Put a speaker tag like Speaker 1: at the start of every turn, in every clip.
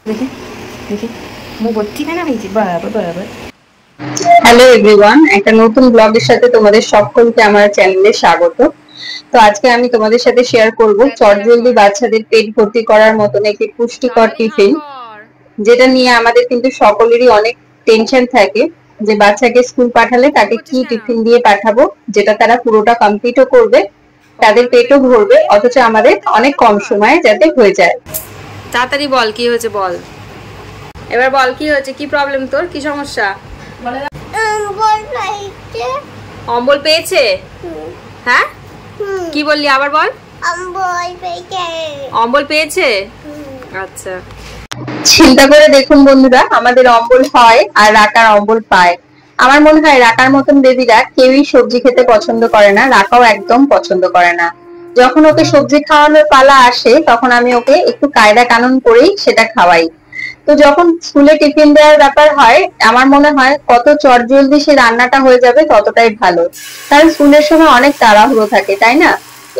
Speaker 1: দেখি দেখি মুখ ভর্তি ফেনা হয়েছে। বাবা বাবা।
Speaker 2: হ্যালো এভরিওয়ান, একটা নতুন ব্লগের সাথে তোমাদের সকলকে আমার চ্যানেলে স্বাগত। তো আজকে আমি তোমাদের সাথে শেয়ার করব চটজলদি বাচ্চাদের পেট ভর্তি করার মতন একটি পুষ্টিকর টিফিন, যেটা নিয়ে আমাদের কিন্তু সকলেরই অনেক টেনশন থাকে যে বাচ্চাকে স্কুল পাঠালে তাকে কি টিফিন দিয়ে পাঠাবো, যেটা তারা পুরোটা কমপ্লিটও করবে, তাদের পেটও ভরবে, অথচ আমাদের অনেক কম সময়ে যাতে হয়ে যায়।
Speaker 1: তাড়াতাড়ি বল কি হয়েছে, বল এবার বল কি হয়েছে, কি প্রবলেম তোর, কি সমস্যা? অম্বল পেয়েছে? হ্যাঁ কি বললি আবার বল। অম্বল পেয়েছে? আচ্ছা,
Speaker 2: চিন্তা করে দেখুন বন্ধুরা, আমাদের অম্বল হয় আর রাকার অম্বল পায়। আমার মনে হয় রাকার মতন বেবিরা কেউই সবজি খেতে পছন্দ করে না, রাকাও একদম পছন্দ করে না। যখন ওকে সবজি খাওয়ানোর পালা আসে তখন আমি ওকে একটু কায়দা কানুন করেই সেটা খাওয়াই। তো যখন স্কুলে টিফিন দেওয়ার ব্যাপার হয়, আমার মনে হয় কত চটজলদি সে রান্নাটা হয়ে যাবে ততটাই ভালো, কারণ স্কুলের সময় অনেক তাড়াহুড়ো থাকে, তাই না?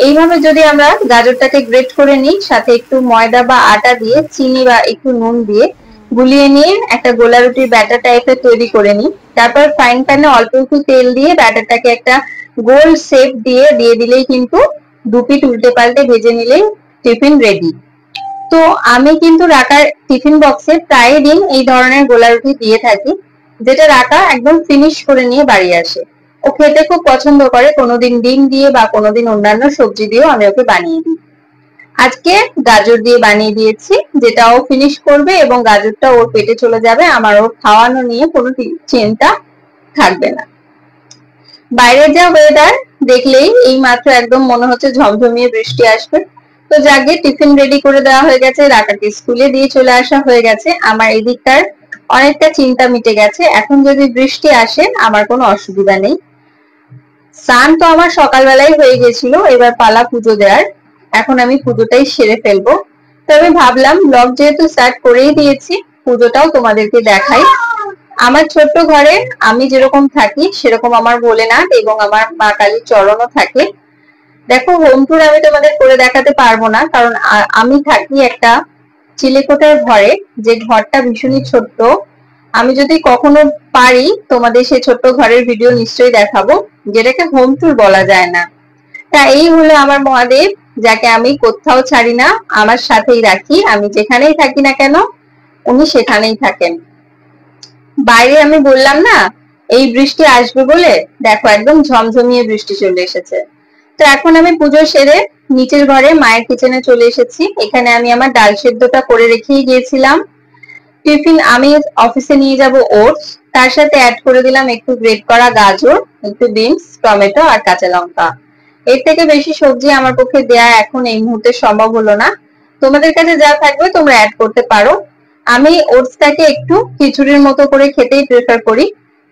Speaker 2: এইভাবে যদি আমরা গাজরটাকে গ্রেট করে নিই, সাথে একটু ময়দা বা আটা দিয়ে, চিনি বা একটু নুন দিয়ে গুলিয়ে নিয়ে একটা গোলা রুটির ব্যাটার টাইপের তৈরি করে নিই, তারপর ফ্রাইং প্যানে অল্প একটু তেল দিয়ে ব্যাটারটাকে একটা গোল শেপ দিয়ে দিয়ে দিলেই কিন্তু দুপিট উল্টে পাল্টে ভেজে নিলেই টিফিন রেডি। তো আমি কিন্তু রাকার টিফিন বক্সে প্রায় দিন এই ধরনের গোলা রুটি দিয়ে থাকি, যেটা রাকা একদম ফিনিশ করে নিয়ে বাড়ি আসে। ও খেতে খুব পছন্দ করে, কোনোদিন ডিম দিয়ে বা কোনোদিন অন্যান্য সবজি দিয়েও আমি ওকে বানিয়ে দিই। আজকে গাজর দিয়ে বানিয়ে দিয়েছি, যেটা ও ফিনিশ করবে এবং গাজরটা ওর পেটে চলে যাবে, আমার ওর খাওয়ানো নিয়ে কোনো চিন্তা থাকবে না। বাইরের যা ওয়েদার দেখলেই এই মাত্র একদম মনে হচ্ছে ঝমঝমিয়ে বৃষ্টি আসবে। তো যাকে টিফিন রেডি করে দেওয়া হয়ে গেছে, রাকাকে স্কুলে দিয়ে চলে আসা হয়ে গেছে, আমার এদিকটার অনেকটা চিন্তা মিটে গেছে। এখন যদি বৃষ্টি আসে আমার কোনো অসুবিধা নেই। স্নান তো আমার সকালবেলায় হয়ে গেছিল, এবার পালা পুজো দেওয়ার। এখন আমি পুজোটাই সেরে ফেলবো। তো আমি ভাবলাম ব্লগ যেহেতু স্টার্ট করেই দিয়েছি, পুজোটাও তোমাদেরকে দেখাই। আমার ছোট্ট ঘরে আমি যেরকম থাকি সেরকম আমার ভোলেনাথ এবং আমার মা কালীর চরণও থাকে। দেখো, হোম ট্যুর আমি তোমাদের করে দেখাতে পারবো না, কারণ আমি থাকি একটা চিলেকোঠার ঘরে, যে ঘরটা ভীষণই ছোট্ট। আমি যদি কখনো পারি তোমাদের সেই ছোট্ট ঘরের ভিডিও নিশ্চয়ই দেখাবো, যেটাকে হোম ট্যুর বলা যায় না। তা এই হলো আমার মহাদেব, যাকে আমি কোথাও ছাড়ি না, আমার সাথেই রাখি। আমি যেখানেই থাকি না কেন উনি সেখানেই থাকেন। বাইরে আমি বললাম না এই বৃষ্টি আসবে বলে, দেখো একদম ঝমঝমিয়ে বৃষ্টি চলে এসেছে। তো এখন আমি পুজো সেরে নিচের ঘরে মায়ের কিচেনে চলে এসেছি। এখানে আমি আমার ডাল সেদ্ধটা করে রেখেই গিয়েছিলাম। টিফিন আমি অফিসে নিয়ে যাব ওটস, তার সাথে অ্যাড করে দিলাম একটু গ্রেট করা গাজর, একটু বিনস, টমেটো আর কাঁচা লঙ্কা। এর থেকে বেশি সবজি আমার পক্ষে দেয়া এখন এই মুহূর্তে সম্ভব হলো না। তোমাদের কাছে যা থাকবে তোমরা অ্যাড করতে পারো। আমি ওটসটাকে একটু খিচুড়ির মতো করে খেতেই প্রেফার করি।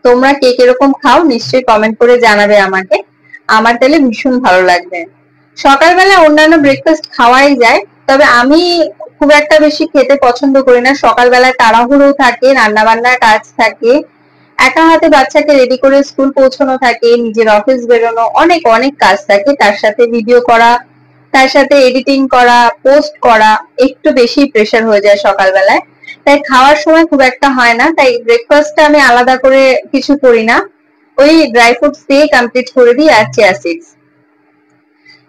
Speaker 2: তোমরা কে কিরকম খাও নিশ্চয়ই কমেন্ট করে জানাবে আমাকে, আমার তাহলে ভীষণ ভালো লাগবে। সকালবেলা অন্যান্য ব্রেকফাস্ট খাওয়াই যায়, তবে আমি খুব একটা বেশি খেতে পছন্দ করি না। সকালবেলা তাড়াহুড়ো থাকে, রান্না বান্নার কাজ থাকে, একা হাতে বাচ্চাকে রেডি করে স্কুল পৌঁছানো থাকে, নিজের অফিস বেরোনো, অনেক অনেক কাজ থাকে, তার সাথে ভিডিও করা, তার সাথে এডিটিং করা, পোস্ট করা, একটু বেশি প্রেশার হয়ে যায় সকালবেলায়। তাই খাওয়ার সময় খুব একটা হয় না, তাই ব্রেকফাস্টটা আমি আলাদা করে কিছু করি না, ওই ড্রাই ফ্রুটস দিয়ে কমপ্লিট করে দিই আর চিয়া সিডস।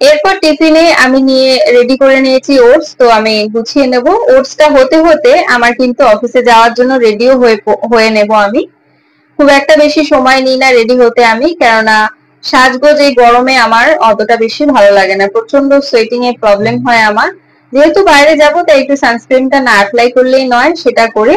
Speaker 2: এরপর টিফিনে আমি নিয়ে রেডি করে নিয়েছি ওটস, তো আমি গুছিয়ে নেব। ওটসটা হতে হতে আমার কিন্তু অফিসে যাওয়ার জন্য রেডিও হয়ে নেব। আমি খুব একটা বেশি সময় নিই না রেডি হতে আমি, কেননা সাজগোজ এই গরমে আমার অতটা বেশি ভালো লাগে না, প্রচন্ড সোয়েটিং এর প্রবলেম হয় আমার। যেহেতু বাইরে যাব তাই একটু সানস্ক্রিনটা না অ্যাপ্লাই করলেই নয়, সেটা করে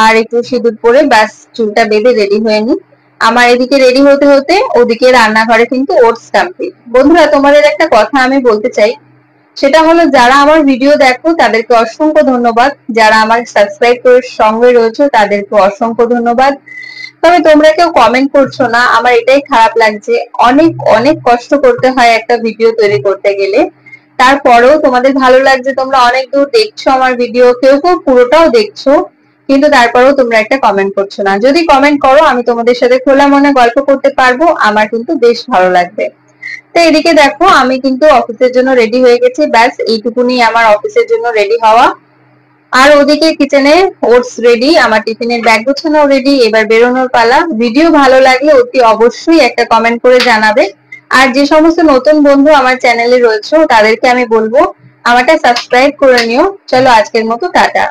Speaker 2: আর একটু সিঁদুর পরে ব্যাস চুলটা বেঁধে রেডি হয়ে নিই। আমার এদিকে রেডি হতে হতে ওদিকে রান্নাঘরে কিন্তু ওটস কমপ্লিট। বন্ধুরা, তোমাদের একটা কথা আমি বলতে চাই, সেটা হলো যারা আমার ভিডিও দেখো তাদেরকে অসংখ্য ধন্যবাদ, যারা আমার সাবস্ক্রাইব করে সঙ্গে রয়েছে তাদেরকে অসংখ্য ধন্যবাদ। তবে তোমরা কেউ কমেন্ট করছো না, আমার এটাই খারাপ লাগছে। অনেক অনেক কষ্ট করতে হয় একটা ভিডিও তৈরি করতে গেলে, তারপরেও তোমাদের ভালো লাগছে, তোমরা অনেক দূর দেখছো আমার ভিডিও, কেউ কেউ পুরোটাও দেখছো, কিন্তু তারপরেও তোমরা একটা কমেন্ট করছো না। যদি কমেন্ট করো আমি তোমাদের সাথে খোলা মনে গল্প করতে পারবো, আমার কিন্তু বেশ ভালো লাগবে। তো এদিকে দেখো আমি কিন্তু অফিসের জন্য রেডি হয়ে গেছি, ব্যাস এইটুকুনি আমার অফিসের জন্য রেডি হওয়া। আর ওদিকে কিচেনে ওটস রেডি, আমার টিফিনের ব্যাগ গোছানো রেডি, এবার বেরোনোর পালা। ভিডিও ভালো লাগলে অতি অবশ্যই একটা কমেন্ট করে জানাবে। আর যে সমস্ত নতুন বন্ধু আমার চ্যানেলে রয়েছে তাদেরকে আমি বলবো আমারটা সাবস্ক্রাইব করে নিও। চলো আজকের মতো টাটা।